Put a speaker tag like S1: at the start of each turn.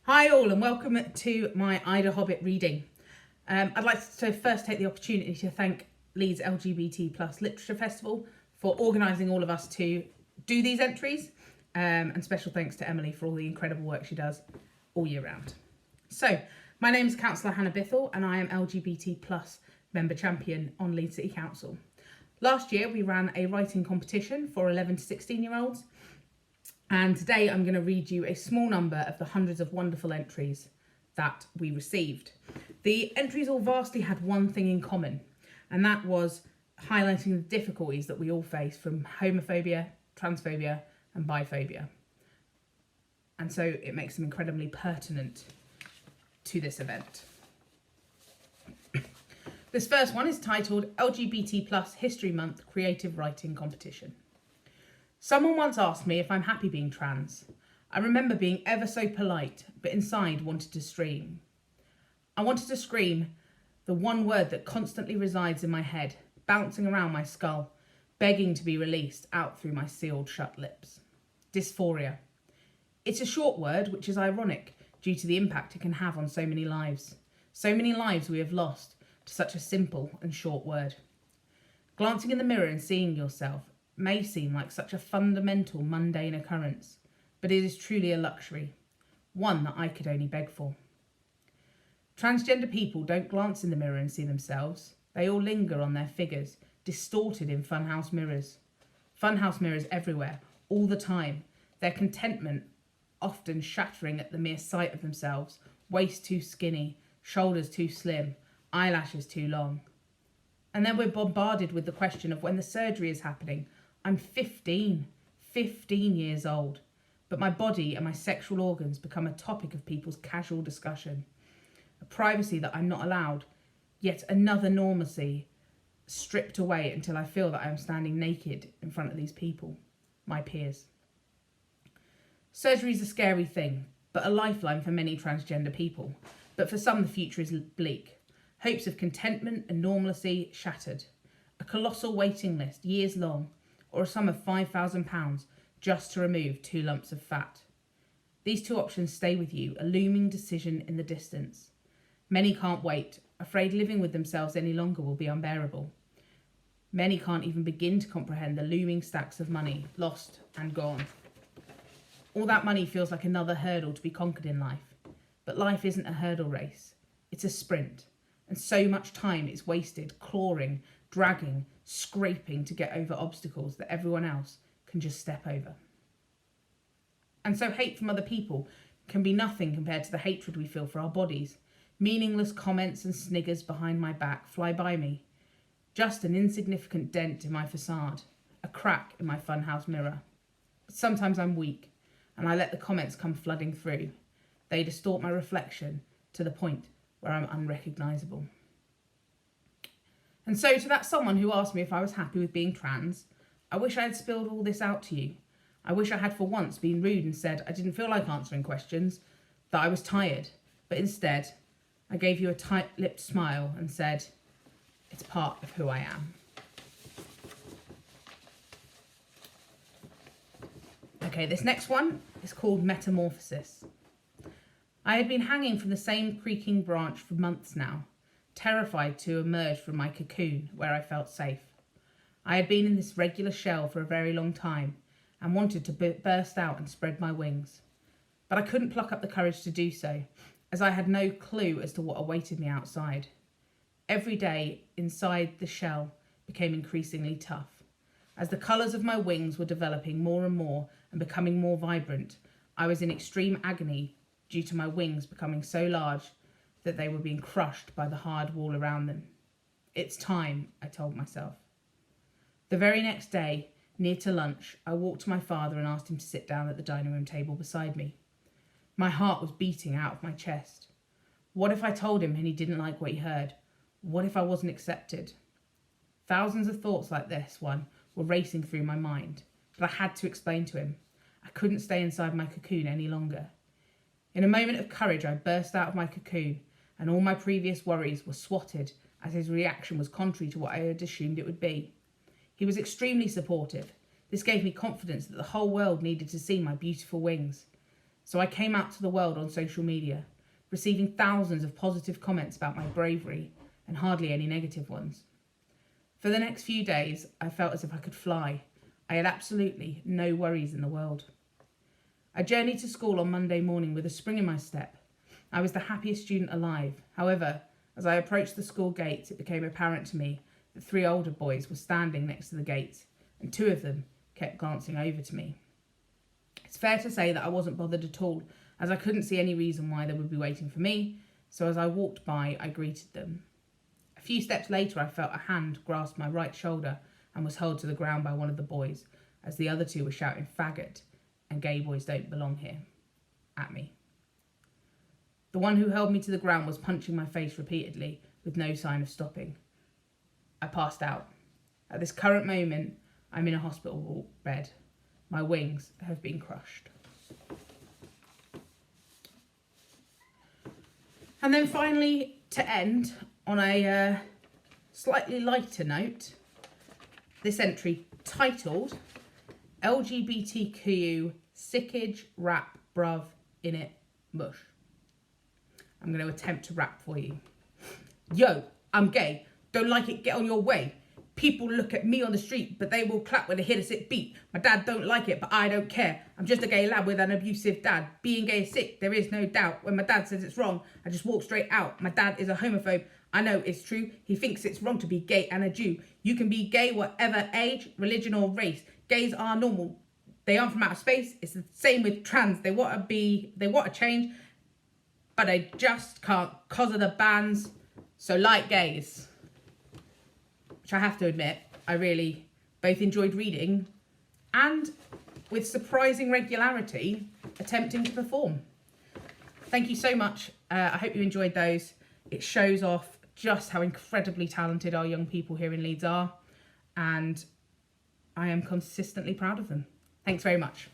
S1: Hi all and welcome to my Ida Hobbit reading. I'd like to first take the opportunity to thank Leeds LGBT+ Literature Festival for organising all of us to do these entries, and special thanks to Emily for all the incredible work she does all year round. So, my name is Councillor Hannah Bithell and I am LGBT+ member champion on Leeds City Council. Last year we ran a writing competition for 11 to 16 year olds. And today I'm going to read you a small number of the hundreds of wonderful entries that we received. The entries all vastly had one thing in common, and that was highlighting the difficulties that we all face from homophobia, transphobia and biphobia. And so it makes them incredibly pertinent to this event. This first one is titled LGBT+ History Month Creative Writing Competition. Someone once asked me if I'm happy being trans. I remember being ever so polite, but inside wanted to scream. I wanted to scream the one word that constantly resides in my head, bouncing around my skull, begging to be released out through my sealed shut lips. Dysphoria. It's a short word, which is ironic due to the impact it can have on so many lives. So many lives we have lost to such a simple and short word. Glancing in the mirror and seeing yourself may seem like such a fundamental, mundane occurrence, but it is truly a luxury, one that I could only beg for. Transgender people don't glance in the mirror and see themselves. They all linger on their figures, distorted in funhouse mirrors. Funhouse mirrors everywhere, all the time, their contentment often shattering at the mere sight of themselves, waist too skinny, shoulders too slim, eyelashes too long. And then we're bombarded with the question of when the surgery is happening. I'm 15 years old, but my body and my sexual organs become a topic of people's casual discussion. A privacy that I'm not allowed, yet another normalcy stripped away until I feel that I am standing naked in front of these people, my peers. Surgery is a scary thing, but a lifeline for many transgender people. But for some, the future is bleak. Hopes of contentment and normalcy shattered. A colossal waiting list, years long, or a sum of £5,000 just to remove 2 lumps of fat. These 2 options stay with you, a looming decision in the distance. Many can't wait, afraid living with themselves any longer will be unbearable. Many can't even begin to comprehend the looming stacks of money, lost and gone. All that money feels like another hurdle to be conquered in life. But life isn't a hurdle race, it's a sprint. And so much time is wasted clawing, dragging, scraping to get over obstacles that everyone else can just step over. And so hate from other people can be nothing compared to the hatred we feel for our bodies. Meaningless comments and sniggers behind my back fly by me. Just an insignificant dent in my facade, a crack in my funhouse mirror. But sometimes I'm weak and I let the comments come flooding through. They distort my reflection to the point where I'm unrecognisable. And so to that someone who asked me if I was happy with being trans, I wish I had spilled all this out to you. I wish I had for once been rude and said I didn't feel like answering questions, that I was tired. But instead, I gave you a tight-lipped smile and said, it's part of who I am. Okay, this next one is called Metamorphosis. I had been hanging from the same creaking branch for months now, terrified to emerge from my cocoon where I felt safe. I had been in this regular shell for a very long time and wanted to burst out and spread my wings. But I couldn't pluck up the courage to do so, as I had no clue as to what awaited me outside. Every day inside the shell became increasingly tough. As the colours of my wings were developing more and more and becoming more vibrant, I was in extreme agony due to my wings becoming so large that they were being crushed by the hard wall around them. It's time, I told myself. The very next day, near to lunch, I walked to my father and asked him to sit down at the dining room table beside me. My heart was beating out of my chest. What if I told him and he didn't like what he heard? What if I wasn't accepted? Thousands of thoughts like this one were racing through my mind, but I had to explain to him. I couldn't stay inside my cocoon any longer. In a moment of courage, I burst out of my cocoon, and all my previous worries were swatted as his reaction was contrary to what I had assumed it would be. He was extremely supportive. This gave me confidence that the whole world needed to see my beautiful wings. So I came out to the world on social media, receiving thousands of positive comments about my bravery and hardly any negative ones. For the next few days, I felt as if I could fly. I had absolutely no worries in the world. I journeyed to school on Monday morning with a spring in my step. I was the happiest student alive. However, as I approached the school gate, it became apparent to me that 3 older boys were standing next to the gate, and 2 of them kept glancing over to me. It's fair to say that I wasn't bothered at all, as I couldn't see any reason why they would be waiting for me, so as I walked by, I greeted them. A few steps later, I felt a hand grasp my right shoulder and was hurled to the ground by one of the boys, as the other 2 were shouting "faggot" and "gay boys don't belong here" at me. The one who held me to the ground was punching my face repeatedly, with no sign of stopping. I passed out. At this current moment, I'm in a hospital bed. My wings have been crushed. And then finally, to end on a slightly lighter note, this entry titled LGBTQ Sickage Rap Bruv In It Mush. I'm going to attempt to rap for you. Yo, I'm gay. Don't like it, get on your way. People look at me on the street, but they will clap when they hear the sick beat. My dad don't like it, but I don't care. I'm just a gay lad with an abusive dad. Being gay is sick, there is no doubt. When my dad says it's wrong, I just walk straight out. My dad is a homophobe. I know it's true. He thinks it's wrong to be gay and a Jew. You can be gay whatever age, religion or race. Gays are normal. They aren't from outer space. It's the same with trans. They want to change, but they just can't cause of the bans. So like gays, which I have to admit, I really both enjoyed reading and, with surprising regularity, attempting to perform. Thank you so much. I hope you enjoyed those. It shows off just how incredibly talented our young people here in Leeds are, and I am consistently proud of them. Thanks very much.